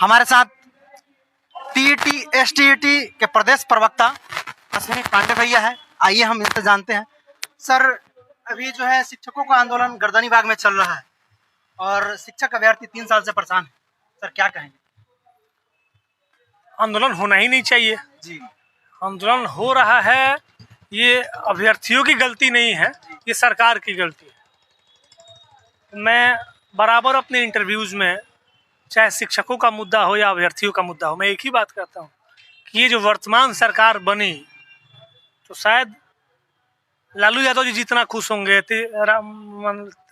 हमारे साथ TET STET के प्रदेश प्रवक्ता अश्विनी पांडे भैया है। आइए हम इनसे जानते हैं। सर, अभी जो है शिक्षकों का आंदोलन गर्दनीबाग में चल रहा है और शिक्षक अभ्यर्थी 3 साल से परेशान है। सर, क्या कहेंगे? आंदोलन होना ही नहीं चाहिए जी। आंदोलन हो रहा है, ये अभ्यर्थियों की गलती नहीं है, ये सरकार की गलती है। मैं बराबर अपने इंटरव्यूज में, चाहे शिक्षकों का मुद्दा हो या अभ्यर्थियों का मुद्दा हो, मैं एक ही बात कहता हूँ कि ये जो वर्तमान सरकार बनी तो शायद लालू यादव जी जितना खुश होंगे,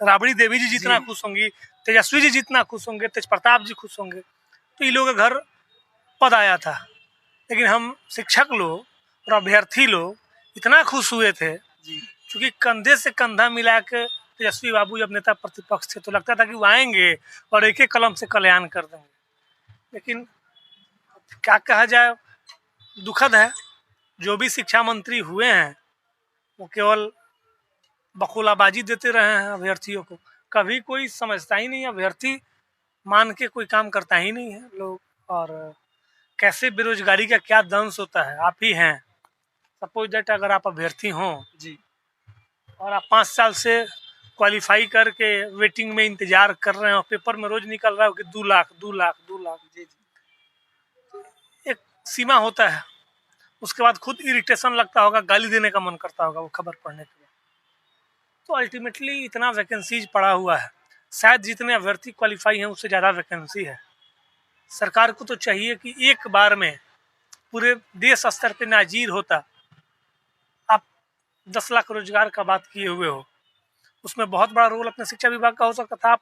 राबड़ी देवी जी जितना खुश होंगी, तेजस्वी जी जितना खुश होंगे, तेज प्रताप जी खुश होंगे, तो इन लोगों के घर पद आया था। लेकिन हम शिक्षक लोग और अभ्यर्थी लोग इतना खुश हुए थे क्योंकि कंधे से कंधा मिला के तेजस्वी बाबू जब नेता प्रतिपक्ष थे तो लगता था कि वो आएंगे और एक एक कलम से कल्याण कर देंगे। लेकिन क्या कहा जाए, दुखद है, जो भी शिक्षा मंत्री हुए हैं वो केवल बखोलाबाजी देते रहे हैं अभ्यर्थियों को। कभी कोई समझता ही नहीं, अभ्यर्थी मान के कोई काम करता ही नहीं है लोग। और कैसे बेरोजगारी का क्या दंश होता है, आप ही हैं। सपोज दैट अगर आप अभ्यर्थी हों जी और आप 5 साल से क्वालिफाई करके वेटिंग में इंतजार कर रहे हो, पेपर में रोज निकल रहा हो कि 2 लाख 2 लाख 2 लाख। जी, एक सीमा होता है, उसके बाद खुद इरिटेशन लगता होगा, गाली देने का मन करता होगा वो खबर पढ़ने के बाद। तो अल्टीमेटली इतना वैकेंसीज पड़ा हुआ है, शायद जितने अभ्यर्थी क्वालिफाई हैं उससे ज़्यादा वैकेंसी है। सरकार को तो चाहिए कि एक बार में पूरे देश स्तर पे नाजीर होता। आप 10 लाख रोजगार का बात किए हुए हो, उसमें बहुत बड़ा रोल अपने शिक्षा विभाग का हो सकता था। आप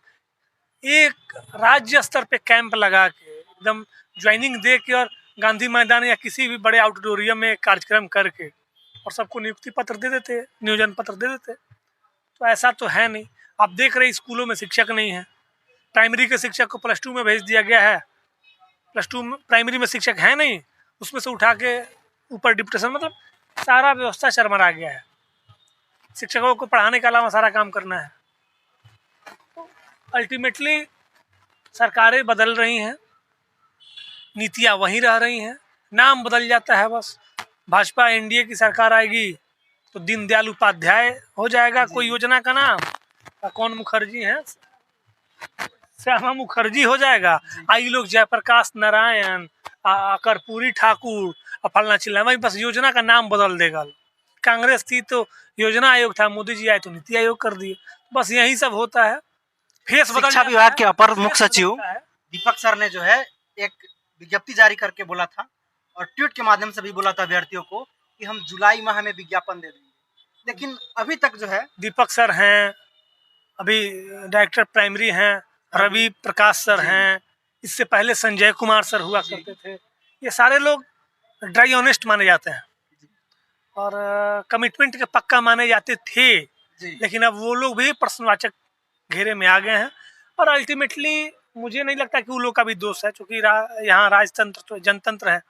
एक राज्य स्तर पे कैंप लगा के एकदम ज्वाइनिंग दे के और गांधी मैदान या किसी भी बड़े आउटडोरियम में कार्यक्रम करके और सबको नियुक्ति पत्र दे देते, नियोजन पत्र दे देते। तो ऐसा तो है नहीं। आप देख रहे स्कूलों में शिक्षक नहीं है। प्राइमरी के शिक्षक को +2 में भेज दिया गया है, +2 में प्राइमरी में शिक्षक है नहीं, उसमें से उठा के ऊपर डिप्टेशन, मतलब सारा व्यवस्था चरमरा गया है। शिक्षकों को पढ़ाने के अलावा सारा काम करना है। तो अल्टीमेटली सरकारें बदल रही हैं, नीतियाँ वहीं रह रही हैं, नाम बदल जाता है बस। भाजपा एनडीए की सरकार आएगी तो दीनदयाल उपाध्याय हो जाएगा कोई योजना का नाम, कौन मुखर्जी हैं, श्यामा मुखर्जी हो जाएगा। आई लोग जयप्रकाश नारायण, कर्पूरी ठाकुर और फलना चिल्ला, वही बस योजना का नाम बदल देगा। कांग्रेस थी तो योजना आयोग था, मोदी जी आए तो नीति आयोग कर दिए। बस यही सब होता है। फेस बदल शिक्षा विभाग के अपर मुख्य सचिव दीपक सर ने जो है एक विज्ञप्ति जारी करके बोला था और ट्वीट के माध्यम से भी बोला था अभ्यर्थियों को कि हम जुलाई माह में विज्ञापन दे देंगे। लेकिन अभी तक जो है दीपक सर हैं, अभी डायरेक्टर प्राइमरी हैं, रवि प्रकाश सर हैं, इससे पहले संजय कुमार सर हुआ करते थे। ये सारे लोग ड्राई ऑनेस्ट माने जाते हैं और कमिटमेंट के पक्का माने जाते थे। लेकिन अब वो लोग भी प्रश्नवाचक घेरे में आ गए हैं और अल्टीमेटली मुझे नहीं लगता कि उन लोग का भी दोष है, क्योंकि यहाँ राजतंत्र तो जनतंत्र है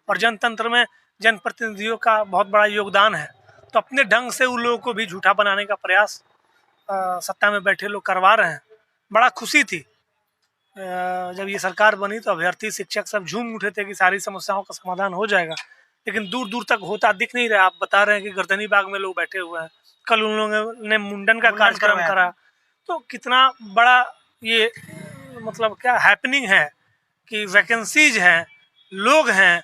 और जनतंत्र में जनप्रतिनिधियों का बहुत बड़ा योगदान है। तो अपने ढंग से उन लोगों को भी झूठा बनाने का प्रयास सत्ता में बैठे लोग करवा रहे हैं। बड़ा खुशी थी जब ये सरकार बनी तो अभ्यर्थी शिक्षक सब झूम उठे थे कि सारी समस्याओं का समाधान हो जाएगा, लेकिन दूर दूर तक होता दिख नहीं रहा। आप बता रहे हैं कि गर्दनीबाग में लोग बैठे हुए हैं, कल उन लोगों ने मुंडन का कार्यक्रम करा। तो कितना बड़ा ये मतलब क्या हैपनिंग है कि वैकेंसीज हैं, लोग हैं,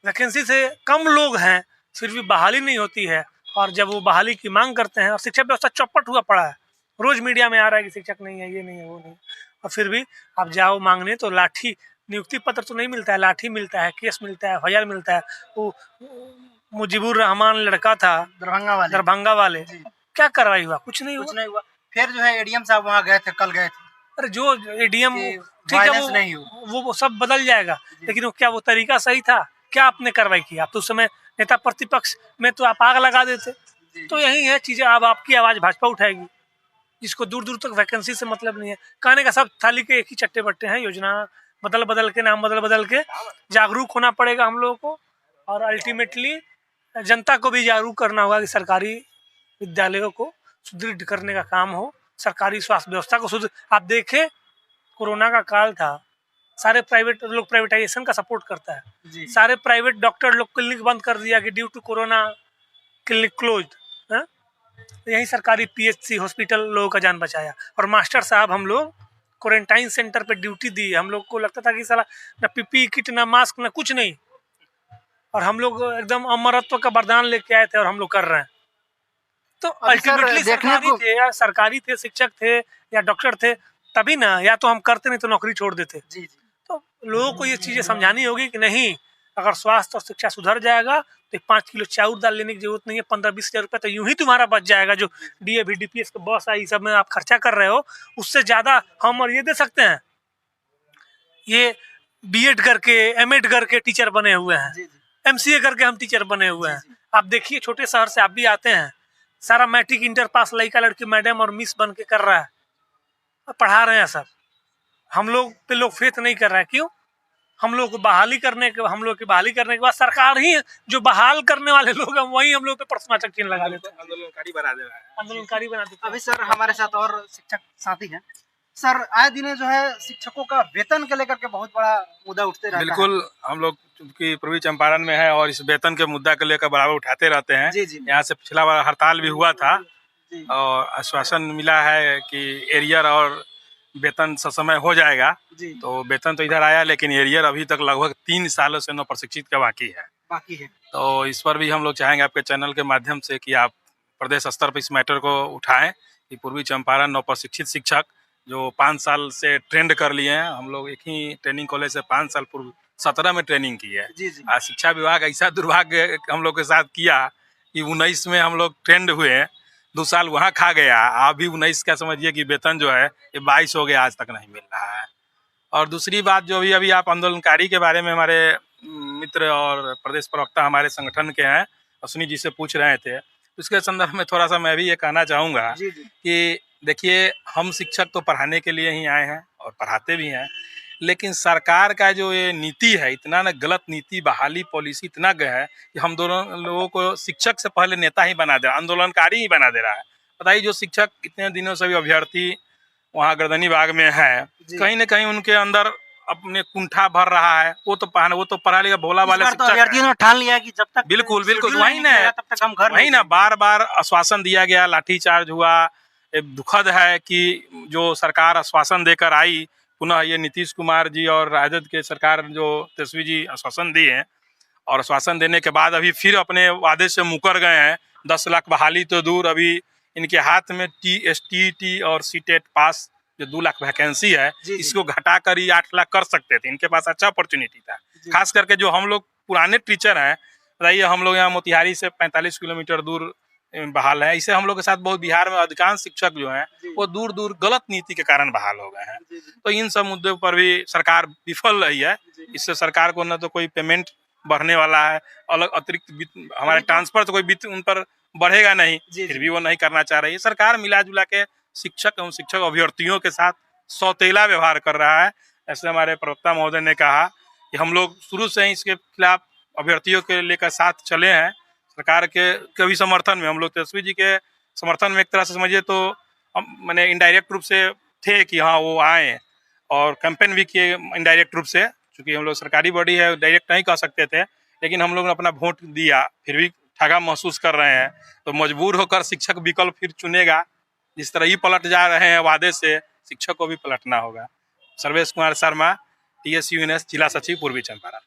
वैकेंसी से कम लोग हैं, फिर भी बहाली नहीं होती है। और जब वो बहाली की मांग करते हैं और शिक्षा व्यवस्था चौपट हुआ पड़ा है, रोज मीडिया में आ रहा है कि शिक्षक नहीं है, ये नहीं है, वो नहीं, और फिर भी आप जाओ मांगने तो लाठी, नियुक्ति पत्र तो नहीं मिलता है, लाठी मिलता है, केस मिलता है, FIR मिलता है। वो मुजीबुर रहमान लड़का था दरभंगा वाले, क्या कार्रवाई हुआ? कुछ नहीं हुआ। फिर जो है एडीएम साहब वहाँ गए थे, कल गए थे। अरे जो एडीएम ठीक है वो सब बदल जाएगा, लेकिन क्या वो तरीका सही था? क्या आपने कार्रवाई की? आप तो उस समय नेता प्रतिपक्ष में तो आप आग लगा देते। तो यही है चीजें। अब आपकी आवाज भाजपा उठाएगी, जिसको दूर दूर तक वैकेंसी से मतलब नहीं है। कहने का सब थाली के एक ही चट्टे बट्टे हैं, योजना बदल बदल के, नाम बदल बदल के। जागरूक होना पड़ेगा हम लोगों को और अल्टीमेटली जनता को भी जागरूक करना होगा कि सरकारी विद्यालयों को सुदृढ़ करने का काम हो, सरकारी स्वास्थ्य व्यवस्था को आप देखें, कोरोना का काल था, सारे प्राइवेट लोग प्राइवेटाइजेशन का सपोर्ट करता है, जी सारे प्राइवेट डॉक्टर लोग क्लिनिक बंद कर दिया कि due to corona clinic closed. यही सरकारी पीएचसी हॉस्पिटल लोगों का जान बचाया। और मास्टर साहब हम लोग क्वारंटाइन सेंटर पे ड्यूटी दी, हम लोग को लगता था कि साला ना पीपी किट ना मास्क ना कुछ नहीं, और हम लोग एकदम अमरत्व का वरदान लेके आए थे और हम लोग कर रहे हैं। तो अभी सर अल्टीमेटली देखने सरकारी को थे या सरकारी थे, शिक्षक थे या डॉक्टर थे, तभी ना, या तो हम करते नहीं तो नौकरी छोड़ देते। जी जी तो लोगों को ये चीजें समझानी होगी कि नहीं, अगर स्वास्थ्य और शिक्षा सुधर जाएगा तो 5 किलो चाउर दाल लेने की जरूरत नहीं है, 15-20 हजार रुपये तो यूं ही तुम्हारा बच जाएगा। जो डीएवी डीपीएस के बस आई सब में आप खर्चा कर रहे हो, उससे ज्यादा हम और ये दे सकते हैं। ये बीएड करके एमएड करके टीचर बने हुए हैं, जी जी एमसीए करके हम टीचर बने हुए हैं। जी, जी। आप देखिए छोटे शहर से आप भी आते हैं, सारा मैट्रिक इंटर पास लड़का लड़की मैडम और मिस बन के कर रहा है, पढ़ा रहे हैं सब। हम लोग पे लोग फेथ नहीं कर रहा है, क्यों? हम लोग की बहाली करने के बाद सरकार ही जो बहाल करने वाले लोग हैं वही हम लोग पे प्रश्नवाचक चिन्ह लगा देते हैं, आंदोलनकारी बना दे रहा है। आंदोलनकारी बना देते हैं। अभी सर हमारे साथ और शिक्षक साथी हैं। सर आए दिन जो है शिक्षकों का वेतन को लेकर के बहुत बड़ा मुद्दा उठते रहता है। बिल्कुल, हम लोग चूंकि पूर्वी चंपारण में है और इस वेतन के मुद्दा को लेकर बराबर उठाते रहते हैं। जी जी यहाँ से पिछला बार हड़ताल भी हुआ था जी और आश्वासन मिला है कि एरियर और वेतन समय हो जाएगा। जी तो वेतन तो इधर आया, लेकिन एरियर अभी तक लगभग 3 सालों से नवप्रशिक्षित का बाकी है। बाकी है। तो इस पर भी हम लोग चाहेंगे आपके चैनल के माध्यम से कि आप प्रदेश स्तर पर इस मैटर को उठाएं कि पूर्वी चंपारण नवप्रशिक्षित शिक्षक जो 5 साल से ट्रेंड कर लिए हैं, हम लोग एक ही ट्रेनिंग कॉलेज से 5 साल पूर्व 17 में ट्रेनिंग की है। जी जी आज शिक्षा विभाग ऐसा दुर्भाग्य हम लोग के साथ किया कि 19 में हम लोग ट्रेंड हुए, 2 साल वहाँ खा गया। अभी 19 का समझिए कि वेतन जो है ये 22 हो गया, आज तक नहीं मिल रहा है। और दूसरी बात जो अभी आप आंदोलनकारी के बारे में हमारे मित्र और प्रदेश प्रवक्ता हमारे संगठन के हैं अश्विनी जी से पूछ रहे थे, उसके संदर्भ में थोड़ा सा मैं भी ये कहना चाहूँगा जी जी कि देखिए, हम शिक्षक तो पढ़ाने के लिए ही आए हैं और पढ़ाते भी हैं, लेकिन सरकार का जो ये नीति है, इतना ना गलत नीति, बहाली पॉलिसी इतना है कि हम दोनों लोगों को शिक्षक से पहले नेता ही बना दे रहा है, आंदोलनकारी ही बना दे रहा है। बताइए, जो शिक्षक इतने दिनों से भी अभ्यर्थी वहाँ गर्दनी बाग में है, जी। कहीं ना कहीं उनके अंदर अपने कुंठा भर रहा है। वो तो पढ़ा लिखा भोला इस वाले बार तो शिक्षक अभ्यर्थियों हैं। ने ठान लिया कि जब तक बिल्कुल शेड्यूल वही नहीं ना, निकलेगा, तब तक हम घर वही नहीं ना, जाएंगे। बार बार आश्वासन दिया गया, लाठीचार्ज हुआ। दुखद है कि जो सरकार आश्वासन देकर आई, पुनः ये नीतीश कुमार जी और राजद के सरकार जो तेजस्वी जी आश्वासन दिए हैं, और आश्वासन देने के बाद अभी फिर अपने वादे से मुकर गए हैं। 10 लाख बहाली तो दूर, अभी इनके हाथ में टीएसटीटी और सीटेट पास जो 2 लाख वैकेंसी है, जी, जी। इसको घटाकर ही 8 लाख कर सकते थे। इनके पास अच्छा अपॉर्चुनिटी था। जी। खास करके जो हम लोग पुराने टीचर हैं, बताइए, हम लोग यहाँ मोतिहारी से 45 किलोमीटर दूर बहाल है। इसे हम लोग के साथ बहुत, बिहार में अधिकांश शिक्षक जो हैं वो दूर दूर गलत नीति के कारण बहाल हो गए हैं। जी, जी। तो इन सब मुद्दों पर भी सरकार विफल रही है। इससे सरकार को न तो कोई पेमेंट बढ़ने वाला है, अलग अतिरिक्त हमारे ट्रांसफर तो कोई वित्त उन पर बढ़ेगा नहीं, जी, फिर जी। भी वो नहीं करना चाह रही है। सरकार मिला जुला के शिक्षक एवं शिक्षक अभ्यर्थियों के साथ सौतेला व्यवहार कर रहा है। ऐसे हमारे प्रवक्ता महोदय ने कहा कि हम लोग शुरू से ही इसके खिलाफ अभ्यर्थियों के लेकर साथ चले हैं। सरकार के भी समर्थन में, हम लोग तेजस्वी जी के समर्थन में एक तरह से समझिए तो मैंने इनडायरेक्ट रूप से थे कि हाँ वो आए, और कैंपेन भी किए इनडायरेक्ट रूप से। चूँकि हम लोग सरकारी बॉडी है, डायरेक्ट नहीं कह सकते थे, लेकिन हम लोग ने अपना वोट दिया, फिर भी ठगा महसूस कर रहे हैं। तो मजबूर होकर शिक्षक विकल्प फिर चुनेगा। जिस तरह ही पलट जा रहे हैं वादे से, शिक्षक को भी पलटना होगा। सर्वेश कुमार शर्मा, TSU जिला सचिव, पूर्वी चंपारण।